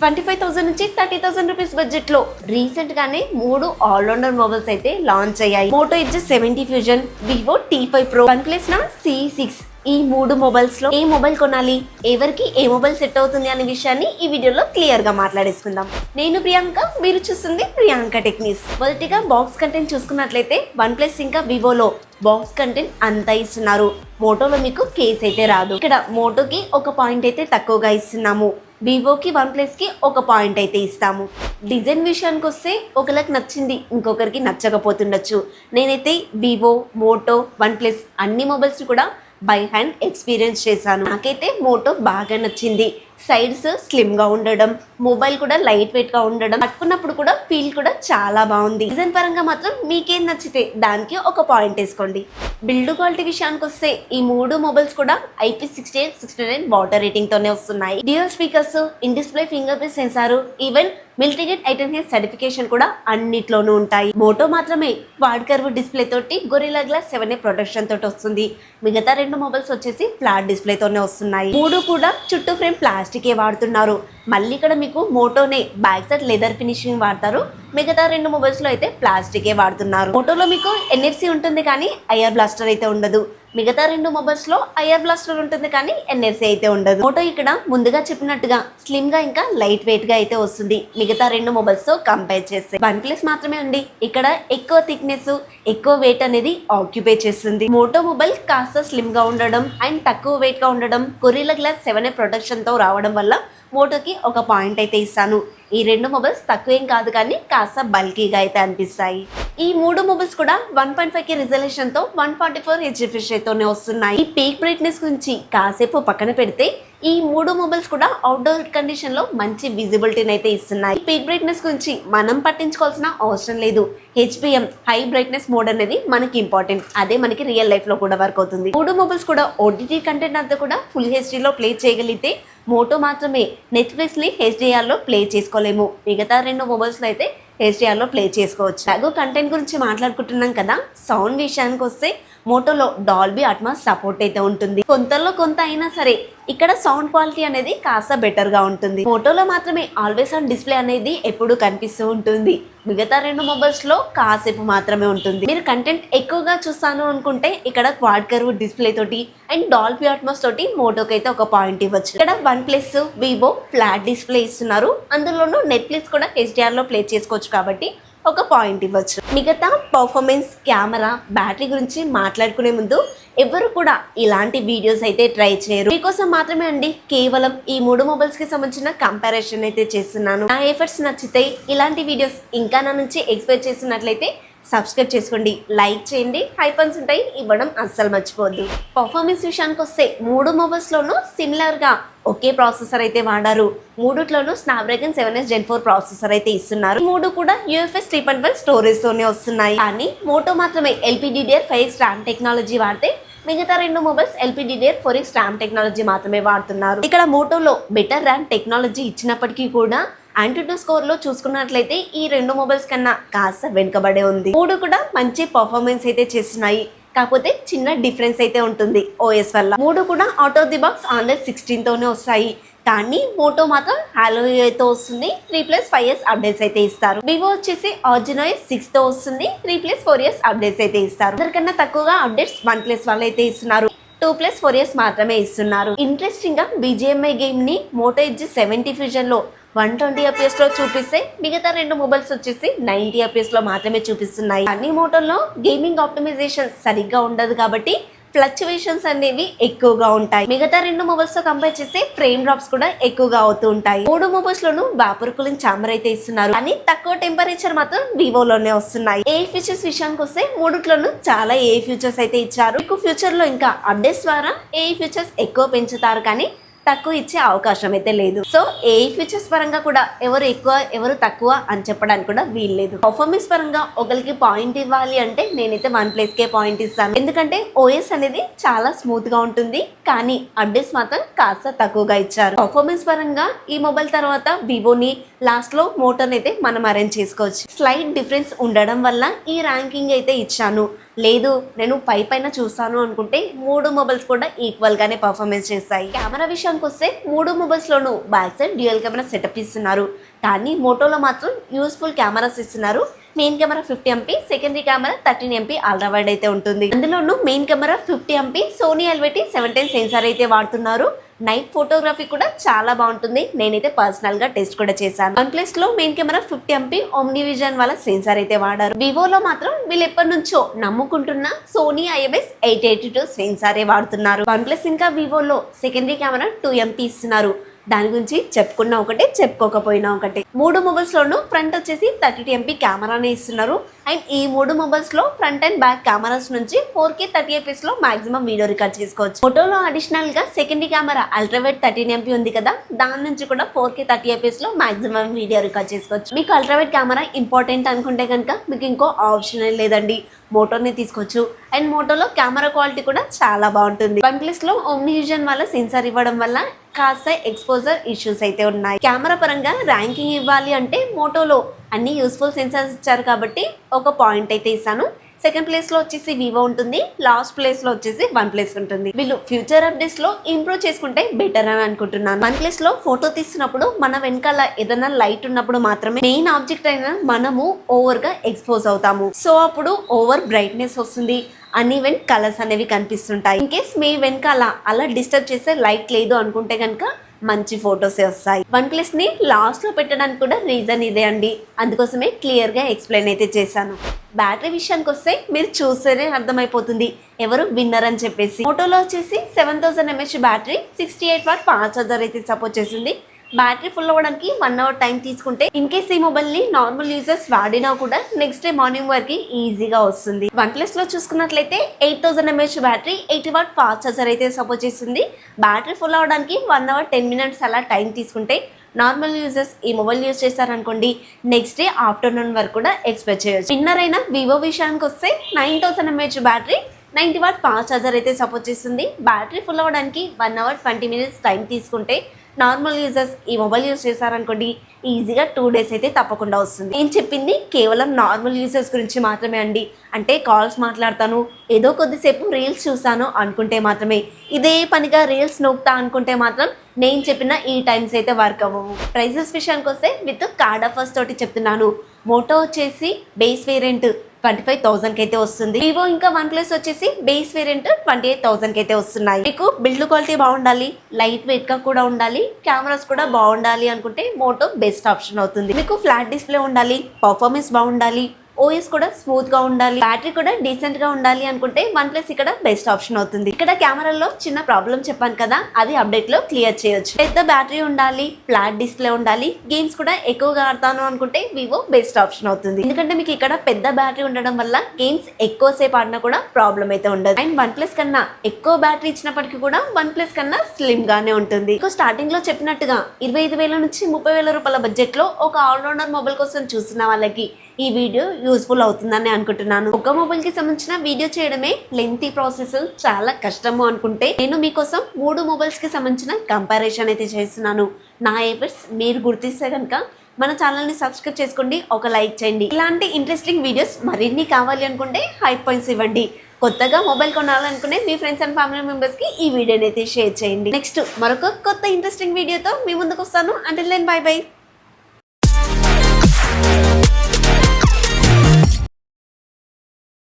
25,000 నుంచి 30,000 rupees budget లో recent గానే 3 ఆల్రౌండర్ మొబైల్స్ అయితే లాంచ్ అయ్యాయి. Moto edge 70 fusion, Vivo T5 Pro, OnePlus నా C6. ఈ 3 మొబైల్స్ లో ఏ మొబైల్ కొనాలి, ఎవరికి ఏ మొబైల్ సెట్ అవుతుంది అనే విషయాన్ని ఈ వీడియోలో క్లియర్ గా మాట్లాడేసుకుందాం. నేను ప్రియాంక, మీరు చూస్తుంది ప్రియాంక టెక్ న్యూస్. మొదటిగా బాక్స్ కంటెంట్ చూసుకున్నట్లయితే వన్ప్లస్ ఇంకా వివోలో బాక్స్ కంటెంట్ అంతా ఇస్తున్నారు. మోటోలో మీకు కేస్ అయితే రాదు. ఇక్కడ మోటోకి ఒక పాయింట్ అయితే తక్కువగా ఇస్తున్నాము, వివోకి వన్ప్లస్కి ఒక పాయింట్ అయితే ఇస్తాము. డిజైన్ విషయానికి వస్తే ఒకరికి నచ్చింది, ఇంకొకరికి నచ్చకపోతుండొచ్చు. నేనైతే వివో, మోటో, వన్ప్లస్ అన్ని మొబైల్స్ కూడా బై హ్యాండ్ ఎక్స్పీరియన్స్ చేశాను. నాకైతే మోటో బాగా నచ్చింది. సైడ్స్ స్లిమ్ గా ఉండడం, మొబైల్ కూడా లైట్ వెయిట్ గా ఉండడం, పట్టుకున్నప్పుడు కూడా ఫీల్ కూడా చాలా బాగుంది. డిజైన్ పరంగా మాత్రం మీకేం నచ్చితే దానికి ఒక పాయింట్ వేసుకోండి. బిల్డ్ క్వాలిటీ విషయానికి వస్తే ఈ 3 మొబైల్స్ కూడా IP68, 69 వాటర్ రేటింగ్ తోనే వస్తున్నాయి. Dual speakers, in display finger print sensor, even మిల్టీగేట్ 8 సర్టిఫికేషన్ కూడా అన్నిట్లోనూ ఉంటాయి. మోటో మాత్రమే క్వాడ్ కర్వ్ డిస్ప్లే తోటి గొరిల్లా గ్లాస్ 7A ప్రొటెక్షన్ తోటి వస్తుంది. మిగతా 2 మొబైల్స్ వచ్చేసి ఫ్లాట్ డిస్ప్లే తోనే వస్తున్నాయి. 3 కూడా చుట్టూ ఫ్రేమ్ ప్లాస్టికే వాడుతున్నారు. మళ్ళీ ఇక్కడ మీకు మోటోనే బ్యాక్ సైడ్ లెదర్ ఫినిషింగ్ వాడతారు. మిగతా 2 మొబైల్స్ లో అయితే ప్లాస్టికే వాడుతున్నారు. మోటోలో మీకు NFC ఉంటుంది కానీ ఐఆర్ బ్లాస్టర్ అయితే ఉండదు. మిగతా 2 మొబైల్స్ లో ఐఆర్ బ్లాస్టర్ ఉంటుంది కానీ NFC అయితే ఉండదు. మోటో ఇక్కడ ముందుగా చెప్పినట్టుగా స్లిమ్ గా ఇంకా లైట్ వెయిట్ గా అయితే వస్తుంది మిగతా 2 మొబైల్స్ తో కంపేర్ చేస్తే. వన్ప్లస్ మాత్రమే ఉంది ఇక్కడ ఎక్కువ థిక్నెస్, ఎక్కువ వెయిట్ అనేది ఆక్యుపై చేస్తుంది. మోటో మొబైల్ కాస్త స్లిమ్ గా ఉండడం అండ్ తక్కువ వెయిట్ గా ఉండడం, గొరిల్లా గ్లాస్ 7A ప్రొటెక్షన్ తో రావడం వల్ల మోటోకి ఒక పాయింట్ అయితే ఇస్తాను. ఈ 2 మొబైల్స్ తక్కువేం కాదు కానీ కాస్త బల్కీగా అయితే అనిపిస్తాయి. ఈ 3 మొబైల్స్ కూడా 1.5K రిజల్యూషన్ తో 144 Hz రిఫ్రెష్ రేట్తోనే వస్తున్నాయి. ఈ పీక్ బ్రైట్నెస్ గురించి కాసేపు పక్కన పెడితే ఈ 3 మొబైల్స్ కూడా అవుట్డోర్ కండిషన్ లో మంచి విజిబిలిటీని అయితే ఇస్తున్నాయి. పీక్ బ్రైట్నెస్ గురించి మనం పట్టించుకోవాల్సిన అవసరం లేదు. HBM హై బ్రైట్నెస్ మోడ్ అనేది మనకి ఇంపార్టెంట్. అదే మనకి రియల్ లైఫ్ లో కూడా వర్క్ అవుతుంది. 3 మొబైల్స్ కూడా OTT కంటెంట్ అంతా కూడా ఫుల్ HD లో ప్లే చేయగలిగితే, మోటో మాత్రమే నెట్ఫ్లిక్స్ ని HDR లో ప్లే చేసుకోలేము. మిగతా 2 మొబైల్స్ లో అయితే HDR లో ప్లే చేసుకోవచ్చు. అలాగో కంటెంట్ గురించి మాట్లాడుకుంటున్నాం కదా, సౌండ్ విషయానికి వస్తే మోటోలో డాల్బీ అట్మాస్ సపోర్ట్ అయితే ఉంటుంది. కొంతలో కొంత అయినా సరే ఇక్కడ సౌండ్ క్వాలిటీ అనేది కాస్త బెటర్ గా ఉంటుంది. మోటోలో మాత్రమే ఆల్వేస్ ఆన్ డిస్ప్లే అనేది ఎప్పుడు కనిపిస్తూ ఉంటుంది. మిగతా 2 మొబైల్స్ లో కాసేపు మాత్రమే ఉంటుంది. మీరు కంటెంట్ ఎక్కువగా చూస్తాను అనుకుంటే ఇక్కడ క్వాడ్ కర్వ్ డిస్ప్లే తోటి అండ్ డాల్బీ అట్మాస్ తోటి మోటోకి అయితే ఒక పాయింట్ ఇవ్వచ్చు. ఇక్కడ వన్ప్లస్, వివో ఫ్లాట్ డిస్ప్లే ఇస్తున్నారు. అందులోనూ నెట్ఫ్లిక్స్ కూడా HDR లో ప్లే చేసుకోవచ్చు కాబట్టి ఒక పాయింట్ ఇవ్వచ్చు. మిగతా పర్ఫార్మెన్స్, కెమెరా, బ్యాటరీ గురించి మాట్లాడుకునే ముందు ఎవరు కూడా ఇలాంటి వీడియోస్ అయితే ట్రై చేయరు. మీకోసం మాత్రమే అండి కేవలం ఈ 3 మొబైల్స్ కి సంబంధించిన కంపారిజన్ అయితే చేస్తున్నాను. నా ఎఫర్ట్స్ నచ్చితే ఇలాంటి వీడియోస్ ఇంకా నా నుంచి ఎక్స్పెక్ట్ చేస్తున్నట్లయితే సబ్స్క్రైబ్ చేసుకోండి, లైక్ చేయండి, హైపన్స్ ఉంటాయి ఇవ్వడం అస్సలు మర్చిపోవద్దు. పర్ఫార్మెన్స్ విషయానికి వస్తే 3 మొబైల్స్ లోనూ సిమిలర్ గా ఒకే ప్రాసెసర్ అయితే వాడారు. 3ట్లోనూ స్నాప్డ్రాగన్ 7S Gen 4 ప్రాసెసర్ అయితే ఇస్తున్నారు. 3 కూడా UFS 3.1 స్టోరేజ్ తోనే వస్తున్నాయి. కానీ మోటో మాత్రమే LPDDR5X RAM టెక్నాలజీ వాడితే, మిగతా 2 మొబైల్స్ LPDDR4X RAM టెక్నాలజీ మాత్రమే వాడుతున్నారు. ఇక్కడ మోటోలో బెటర్ RAM టెక్నాలజీ ఇచ్చినప్పటికీ కూడా AnTuTu స్కోర్ లో చూసుకున్నట్లయితే ఈ 2 మొబైల్స్ కన్నా కాస్త వెనుకబడే ఉంది. 3 కూడా మంచి పర్ఫార్మెన్స్ అయితే చేస్తున్నాయి. కాకపోతే చిన్న డిఫరెన్స్ అయితే ఉంటుంది OS వల్ల. 3 కూడా out of the box Android 16 తోనే వస్తాయి. కానీ మోటో మాత్రం Hello తో వస్తుంది. 3+5S అప్డేట్స్ అయితే ఇస్తారు. వివో వచ్చేసి OS 6 తో వస్తుంది. 3+4S అప్డేట్స్ అయితే ఇస్తారు. అందరికన్నా తక్కువగా అప్డేట్స్ వన్ప్లస్ వాళ్ళు అయితే ఇస్తున్నారు. 2+4S మాత్రమే ఇస్తున్నారు. ఇంట్రెస్టింగ్ గా BGMI గేమ్ ని మోటో ఎడ్జ్ 70 ఫ్యూజన్ లో 120 FPS లో చూపిస్తే, మిగతా 2 మొబైల్స్ వచ్చేసి 90 FPS లో మాత్రమే చూపిస్తున్నాయి. అన్ని మోటోల్లో గేమింగ్ ఆప్టిమైజేషన్ సరిగ్గా ఉండదు కాబట్టి ఫ్లక్చువేషన్స్ అనేవి ఎక్కువగా ఉంటాయి. మిగతా 2 మొబైల్స్ తో కంపేర్ చేస్తే ఫ్రేమ్ డ్రాప్స్ కూడా ఎక్కువగా అవుతూ ఉంటాయి. 3 మొబైల్స్ లోనూ వేపర్ కూలింగ్ ఛాంబర్ అయితే ఇస్తున్నారు. కానీ తక్కువ టెంపరేచర్ మాత్రం వివోలోనే వస్తున్నాయి. ఏ ఫీచర్స్ విషయానికి వస్తే 3ట్లోనూ చాలా ఏ ఫీచర్స్ అయితే ఇచ్చారు. ఫ్యూచర్ లో ఇంకా అప్డేట్స్ ద్వారా ఏ ఫీచర్స్ ఎక్కువ పెంచుతారు కానీ తక్కువ ఇచ్చే అవకాశం అయితే లేదు. సో ఏ ఫీచర్స్ పరంగా కూడా ఎవరు ఎక్కువ ఎవరు తక్కువ అని చెప్పడానికి కూడా వీల్లేదు. పర్ఫార్మెన్స్ పరంగా ఒకరికి పాయింట్ ఇవ్వాలి అంటే నేనైతే వన్ప్లస్ కే పాయింట్ ఇస్తాను. ఎందుకంటే OS అనేది చాలా స్మూత్ గా ఉంటుంది, కానీ అప్డేట్స్ మాత్రం కాస్త తక్కువగా ఇచ్చారు. పర్ఫార్మెన్స్ పరంగా ఈ మొబైల్ తర్వాత వివోని, లాస్ట్ లో మోటోని అయితే మనం అరేంజ్ చేసుకోవచ్చు. స్లైట్ డిఫరెన్స్ ఉండడం వల్ల ఈ ర్యాంకింగ్ అయితే ఇచ్చాను. లేదు నేను పైన చూస్తాను అనుకుంటే 3 మొబైల్స్ కూడా ఈక్వల్ గానే పర్ఫార్మెన్స్ చేస్తాయి. కెమెరా విషయానికి వస్తే 3 మొబైల్స్ లోనూ back side dual camera setup ఇస్తున్నారు. కానీ మోటోలో మాత్రం యూస్ఫుల్ కెమెరాస్ ఇస్తున్నారు. Main camera 50 MP, secondary camera 13 MP ultra wide అయితే ఉంటుంది. అందులోనూ main camera 50 MP Sony LVT 710 sensor అయితే వాడుతున్నారు. నైట్ ఫోటోగ్రఫీ కూడా చాలా బాగుంటుంది. నేనైతే పర్సనల్ గా టెస్ట్ కూడా చేశాను. వన్ ప్లస్ లో main camera 50 MP omni vision వాళ్ళ సెన్సార్ అయితే వాడారు. వివోలో మాత్రం వీళ్ళు ఎప్పటి నుంచో నమ్ముకుంటున్న సోనీ IMX 882 సెన్సారే వాడుతున్నారు. వన్ ప్లస్ ఇంకా వివోలో సెకండరీ కెమెరా 2 MP ఇస్తున్నారు. దాని గురించి చెప్పుకున్నా ఒకటే, చెప్పుకోకపోయినా ఒకటే. 3 మొబైల్స్ లోనూ ఫ్రంట్ వచ్చేసి 32 MP కెమెరానే ఇస్తున్నారు. అండ్ ఈ 3 మొబైల్స్ లో ఫ్రంట్ అండ్ బ్యాక్ కెమెరాస్ నుంచి 4K 30 fps లో మాక్సిమం వీడియో రికార్డ్ చేసుకోవచ్చు. ఫోటోలో అడిషనల్ గా secondary camera ultra wide 13 MP ఉంది కదా, దాని నుంచి కూడా 4K 30 fps లో మాక్సిమం వీడియో రికార్డ్ చేసుకోవచ్చు. మీకు అల్ట్రా వైడ్ కెమెరా ఇంపార్టెంట్ అనుకుంటే కనుక మీకు ఇంకో ఆప్షన్ లేదండి, మోటోని తీసుకోవచ్చు. అండ్ మోటోలో కెమెరా క్వాలిటీ కూడా చాలా బాగుంటుంది. వన్ ప్లస్ లో ఓమ్ని విజన్ వల్ల సెన్సార్ ఇవ్వడం వల్ల కాస్త ఎక్స్పోజర్ ఇష్యూస్ అయితే ఉన్నాయి. కెమెరా పరంగా ర్యాంకింగ్ ఇవ్వాలి అంటే మోటోలో అన్ని యూస్ఫుల్ సెన్సార్స్ ఇచ్చారు కాబట్టి ఒక పాయింట్ అయితే ఇస్తాను. సెకండ్ ప్లేస్ లో వచ్చేసి వివో ఉంటుంది, లాస్ట్ ప్లేస్ లో వచ్చేసి వన్ ప్లస్ ఉంటుంది. వీళ్ళు ఫ్యూచర్ అప్డేట్స్ లో ఇంప్రూవ్ చేసుకుంటే బెటర్ అని అనుకుంటున్నాను. వన్ ప్లస్ లో ఫోటో తీసినప్పుడు మన వెనకాల ఏదైనా లైట్ ఉన్నప్పుడు మాత్రమే మెయిన్ ఆబ్జెక్ట్ అయినా మనము ఓవర్ గా ఎక్స్పోజ్ అవుతాము. సో అప్పుడు ఓవర్ బ్రైట్నెస్ వస్తుంది, అన్ఈవెన్ కలర్స్ అనేవి కనిపిస్తుంటాయి. ఇన్ కేస్ మీ వెనకాల అలా డిస్టర్బ్ చేసే లైట్ లేదు అనుకుంటే కనుక మంచి ఫొటోసే వస్తాయి. వన్ ప్లస్ ని లాస్ట్ లో పెట్టడానికి కూడా రీజన్ ఇదే అండి, అందుకోసమే క్లియర్ గా ఎక్స్ప్లెయిన్ అయితే చేశాను. బ్యాటరీ విషయానికి వస్తే మీరు చూస్తేనే అర్థమైపోతుంది ఎవరు విన్నర్ అని చెప్పేసి. మోటోలో వచ్చేసి 7000 mAh battery 68W fast charger అయితే సపోర్ట్ చేసింది. బ్యాటరీ ఫుల్ అవ్వడానికి 1 hour టైం తీసుకుంటే ఇన్ కేస్ ఈ మొబైల్ ని నార్మల్ యూజర్స్ వాడినా కూడా నెక్స్ట్ డే మార్నింగ్ వరకు ఈజీగా వస్తుంది. వన్ ప్లస్ లో చూసుకున్నట్లయితే 8000 mAh battery 80W fast charger అయితే సపోర్ట్ చేస్తుంది. బ్యాటరీ ఫుల్ అవ్వడానికి 1 hour 10 minutes అలా టైం తీసుకుంటే నార్మల్ యూజర్స్ ఈ మొబైల్ యూజ్ చేశారనుకోండి నెక్స్ట్ డే ఆఫ్టర్నూన్ వరకు కూడా ఎక్స్పెక్ట్ చేయొచ్చు. విన్నర్ అయిన వివో విషయానికి వస్తే 9000 mAh battery 90W fast charger అయితే సపోర్ట్ చేస్తుంది. బ్యాటరీ ఫుల్ అవ్వడానికి 1 hour 20 minutes టైం తీసుకుంటే నార్మల్ యూజర్స్ ఈ మొబైల్ యూజ్ చేశారనుకోండి ఈజీగా 2 days అయితే తప్పకుండా వస్తుంది. నేను చెప్పింది కేవలం నార్మల్ యూజర్స్ గురించి మాత్రమే అండి. అంటే కాల్స్ మాట్లాడతాను, ఏదో కొద్దిసేపు రీల్స్ చూస్తాను అనుకుంటే మాత్రమే, ఇదే పనిగా రీల్స్ నొక్కుతా అనుకుంటే మాత్రం నేను చెప్పిన ఈ టైమ్స్ అయితే వర్క్ అవ్వవు. ప్రైజెస్ విషయానికి వస్తే విత్ కార్డ్ ఆఫర్స్ తోటి చెప్తున్నాను. మోటో వచ్చేసి బేస్ వేరియంట్ 25,000కి అయితే వస్తుంది. వివో ఇంకా వన్ ప్లస్ వచ్చేసి బేస్ వేరియంట్ 28,000కి అయితే వస్తున్నాయి. మీకు బిల్డ్ క్వాలిటీ బాగుండాలి, లైట్ వెయిట్ గా కూడా ఉండాలి, కెమెరాస్ కూడా బాగుండాలి అనుకుంటే మోటో బెస్ట్ ఆప్షన్ అవుతుంది. మీకు ఫ్లాట్ డిస్ప్లే ఉండాలి, పర్ఫార్మెన్స్ బాగుండాలి, ఓఎస్ కూడా స్మూత్ గా ఉండాలి, బ్యాటరీ కూడా డీసెంట్ గా ఉండాలి అనుకుంటే వన్ ప్లస్ ఇక్కడ బెస్ట్ ఆప్షన్ అవుతుంది. ఇక్కడ కెమెరాలో చిన్న ప్రాబ్లం చెప్పాను కదా, అది అప్డేట్ లో క్లియర్ చేయొచ్చు. పెద్ద బ్యాటరీ ఉండాలి, ఫ్లాట్ డిస్ప్లే ఉండాలి, గేమ్స్ కూడా ఎక్కువగా ఆడతాను అనుకుంటే వివో బెస్ట్ ఆప్షన్ అవుతుంది. ఎందుకంటే మీకు ఇక్కడ పెద్ద బ్యాటరీ ఉండడం వల్ల గేమ్స్ ఎక్కువ సేపు ఆడినా కూడా ప్రాబ్లం అయితే ఉండదు. అండ్ వన్ ప్లస్ కన్నా ఎక్కువ బ్యాటరీ ఇచ్చినప్పటికీ కూడా వన్ ప్లస్ కన్నా స్లిమ్ గానే ఉంటుంది. స్టార్టింగ్ లో చెప్పినట్టుగా 25,000 నుంచి 30,000 రూపాయల బడ్జెట్ లో ఒక ఆల్రౌండర్ మొబైల్ కోసం చూస్తున్న వాళ్ళకి ఈ వీడియో యూస్ఫుల్ అవుతుందని అనుకుంటున్నాను. ఒక మొబైల్ కి సంబంధించిన వీడియో చేయడమే లెంతీ ప్రాసెస్, చాలా కష్టము అనుకుంటే నేను మీకోసం 3 మొబైల్స్ కి సంబంధించిన కంపారిజన్ అయితే చేస్తున్నాను. నా ఎఫర్ట్స్ మీరు గుర్తిస్తే కనుక మన ఛానల్ని సబ్స్క్రైబ్ చేసుకోండి, ఒక లైక్ చేయండి. ఇలాంటి ఇంట్రెస్టింగ్ వీడియోస్ మరిన్ని కావాలి అనుకుంటే హైప్ పాయింట్స్ ఇవ్వండి. కొత్తగా మొబైల్ కొనాలనుకునే మీ ఫ్రెండ్స్ అండ్ ఫ్యామిలీ మెంబర్స్ కి ఈ వీడియోని అయితే షేర్ చేయండి. నెక్స్ట్ మరొక కొత్త ఇంట్రెస్టింగ్ వీడియోతో మీ ముందుకు వస్తాను. Until then bye by.